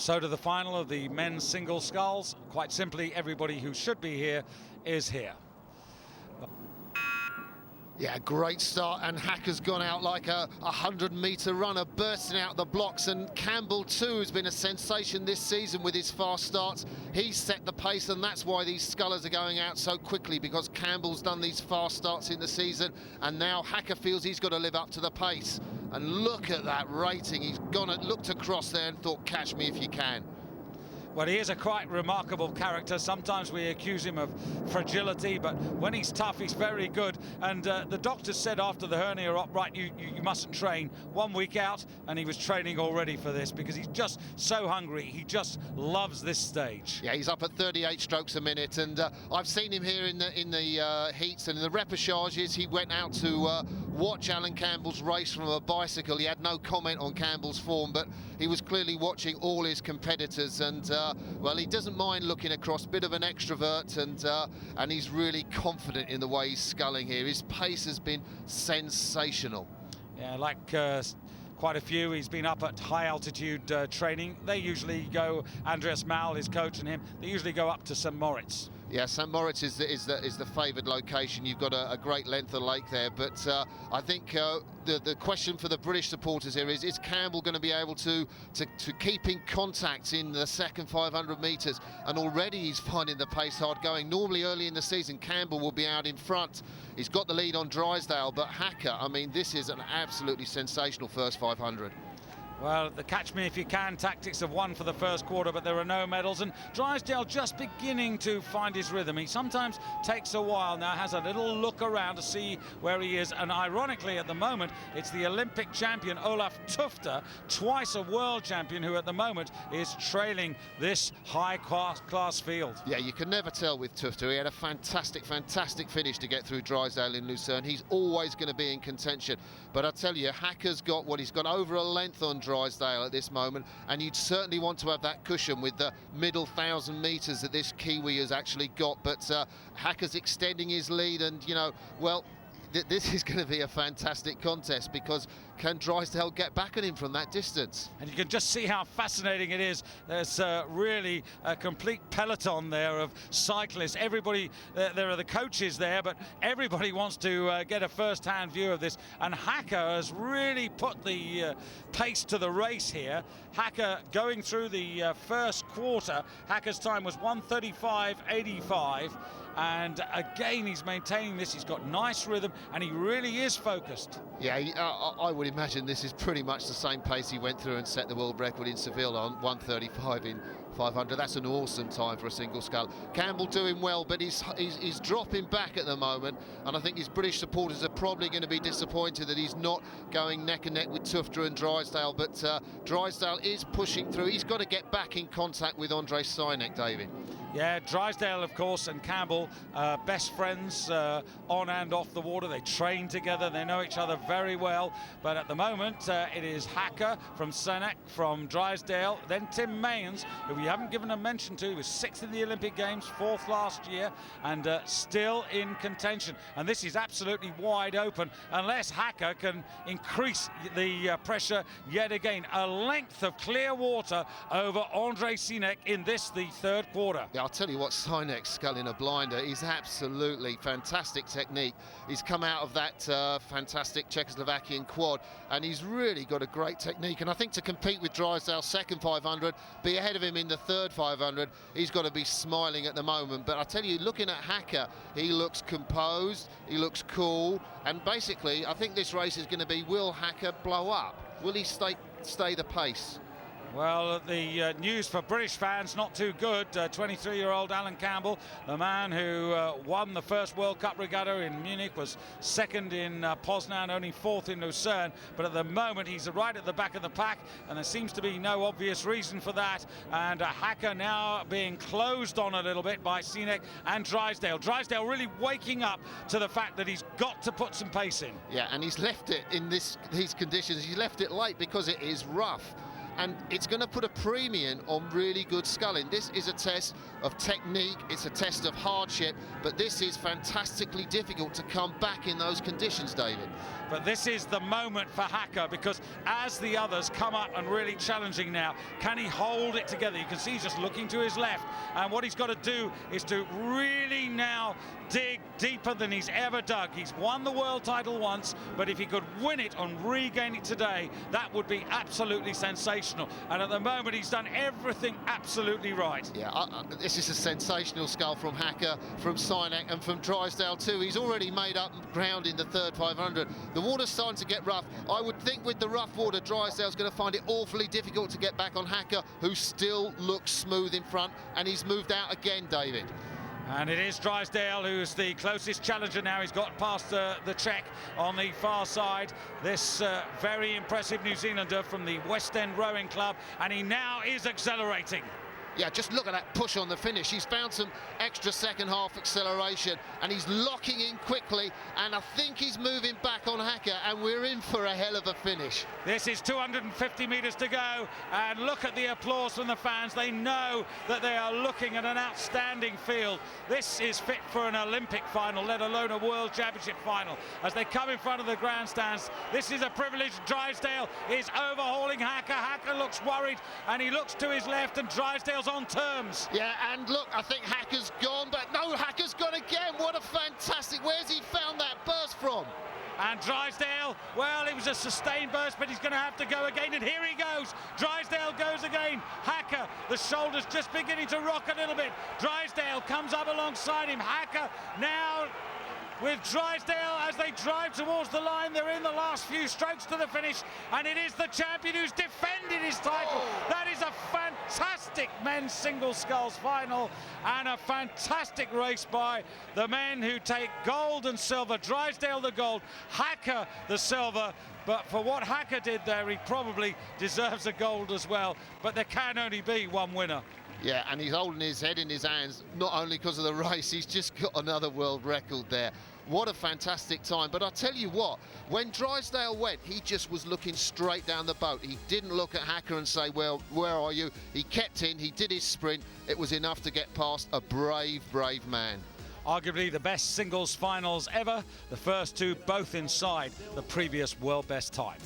So to the final of the men's single sculls. Quite simply, everybody who should be here is here. Yeah, great start, and Hacker's gone out like a 100-metre runner, bursting out the blocks, and Campbell too has been a sensation this season with his fast starts. He's set the pace, and that's why these scullers are going out so quickly, because Campbell's done these fast starts in the season, and now Hacker feels he's got to live up to the pace. And look at that rating. He's gone and looked across there and thought, catch me if you can. Well, he is a quite remarkable character. Sometimes we accuse him of fragility, but when he's tough, he's very good. And the doctor said after the hernia op, right, you mustn't train. 1 week out, and he was training already for this because he's just so hungry. He just loves this stage. Yeah, he's up at 38 strokes a minute, and I've seen him here in the heats and in the reportages. He went out to watch Alan Campbell's race from a bicycle. He had no comment on Campbell's form, but he was clearly watching all his competitors, and well, he doesn't mind looking across, bit of an extrovert, and he's really confident in the way he's sculling here. His pace has been sensational. Yeah, like quite a few, he's been up at high altitude training. They usually go, Andreas Mal, his coach, and him, they usually go up to St. Moritz. Yeah, St. Moritz is the favoured location. You've got a great length of lake there, but I think the question for the British supporters here is Campbell going to be able to keep in contact in the second 500 metres? And already he's finding the pace hard going. Normally early in the season, Campbell will be out in front. He's got the lead on Drysdale, but Hacker, I mean, this is an absolutely sensational first 500. Well, the catch me if you can tactics have won for the first quarter, but there are no medals, and Drysdale just beginning to find his rhythm. He sometimes takes a while now, has a little look around to see where he is, and ironically at the moment it's the Olympic champion Olaf Tufte, twice a world champion, who at the moment is trailing this high-class field. Yeah, you can never tell with Tufte. He had a fantastic finish to get through Drysdale in Lucerne. He's always going to be in contention, but I tell you, Hacker's got what he's got over a length on Drysdale at this moment, and you'd certainly want to have that cushion with the middle 1,000 metres that this Kiwi has actually got. But Hacker's extending his lead, and you know, well, this is going to be a fantastic contest, because can Drysdale get back at him from that distance? And you can just see how fascinating it is. There's really a complete peloton there of cyclists. Everybody, there are the coaches there, but everybody wants to get a first-hand view of this. And Hacker has really put the pace to the race here. Hacker going through the first quarter. Hacker's time was 1:35.85. And again, he's maintaining this. He's got nice rhythm, and he really is focused. Yeah, I would imagine this is pretty much the same pace he went through and set the world record in Seville on 1:35 in 500. That's an awesome time for a single scull. Campbell doing well, but he's dropping back at the moment, and I think his British supporters are probably going to be disappointed that he's not going neck and neck with Tufte and Drysdale. But Drysdale is pushing through. He's got to get back in contact with Andre Sinek, David. Yeah, Drysdale, of course, and Campbell, best friends on and off the water. They train together, they know each other very well. But at the moment, it is Hacker from Sinek, from Drysdale, then Tim Mayans, who we haven't given a mention to. He was 6th in the Olympic Games, 4th last year, and still in contention. And this is absolutely wide open, unless Hacker can increase the pressure yet again. A length of clear water over Andre Sinek in this, the third quarter. Yeah, I'll tell you what, Sinek's sculling a blinder. He's absolutely fantastic technique. He's come out of that fantastic Czechoslovakian quad, and he's really got a great technique. And I think to compete with Drysdale's second 500, be ahead of him in the third 500, he's got to be smiling at the moment. But I tell you, looking at Hacker, he looks composed, he looks cool, and basically I think this race is going to be, will Hacker blow up? Will he stay the pace? Well, the news for British fans, not too good. 23-year-old Alan Campbell, the man who won the first World Cup regatta in Munich, was second in Poznan, only 4th in Lucerne. But at the moment, he's right at the back of the pack, and there seems to be no obvious reason for that. And Hacker now being closed on a little bit by Sinek and Drysdale. Drysdale really waking up to the fact that he's got to put some pace in. Yeah, and he's left it in these conditions. He's left it late because it is rough. and it's going to put a premium on really good sculling. This is a test of technique, it's a test of hardship, but this is fantastically difficult to come back in those conditions, David. But this is the moment for Hacker, because as the others come up and really challenging now, can he hold it together? You can see he's just looking to his left, and what he's got to do is to really now dig deeper than he's ever dug. He's won the world title once, but if he could win it and regain it today, that would be absolutely sensational. And at the moment, he's done everything absolutely right. Yeah, this is a sensational scull from Hacker, from Sinek, and from Drysdale too. He's already made up ground in the third 500. The water's starting to get rough. I would think with the rough water, Drysdale's going to find it awfully difficult to get back on Hacker, who still looks smooth in front, and he's moved out again, David. And it is Drysdale who's the closest challenger now. He's got past the Czech on the far side. This very impressive New Zealander from the West End Rowing Club, and he now is accelerating. Yeah, just look at that push on the finish. He's found some extra second half acceleration, and he's locking in quickly, and I think he's moving back on Hacker, and we're in for a hell of a finish. This is 250 metres to go, and look at the applause from the fans. They know that they are looking at an outstanding field. This is fit for an Olympic final, let alone a World Championship final. As they come in front of the grandstands, this is a privilege. Drysdale is overhauling Hacker. Hacker looks worried, and he looks to his left, and Drysdale's on terms. Yeah, and look, I think Hacker's gone, but no, Hacker's gone again. What a fantastic, where's he found that burst from? And Drysdale, well, it was a sustained burst, but he's going to have to go again, and here he goes. Drysdale goes again. Hacker, the shoulders just beginning to rock a little bit. Drysdale comes up alongside him. Hacker now with Drysdale as they drive towards the line. They're in the last few strokes to the finish, and it is the champion who's defended his title. That is a fantastic men's single sculls final, and a fantastic race by the men who take gold and silver. Drysdale the gold, Hacker the silver. But for what Hacker did there, he probably deserves a gold as well. But there can only be one winner. Yeah, and he's holding his head in his hands, not only because of the race, he's just got another world record there. What a fantastic time. But I tell you what, when Drysdale went, he just was looking straight down the boat. He didn't look at Hacker and say, well, where are you? He kept in, he did his sprint. It was enough to get past a brave, brave man. Arguably the best singles finals ever. The first two both inside the previous world best time.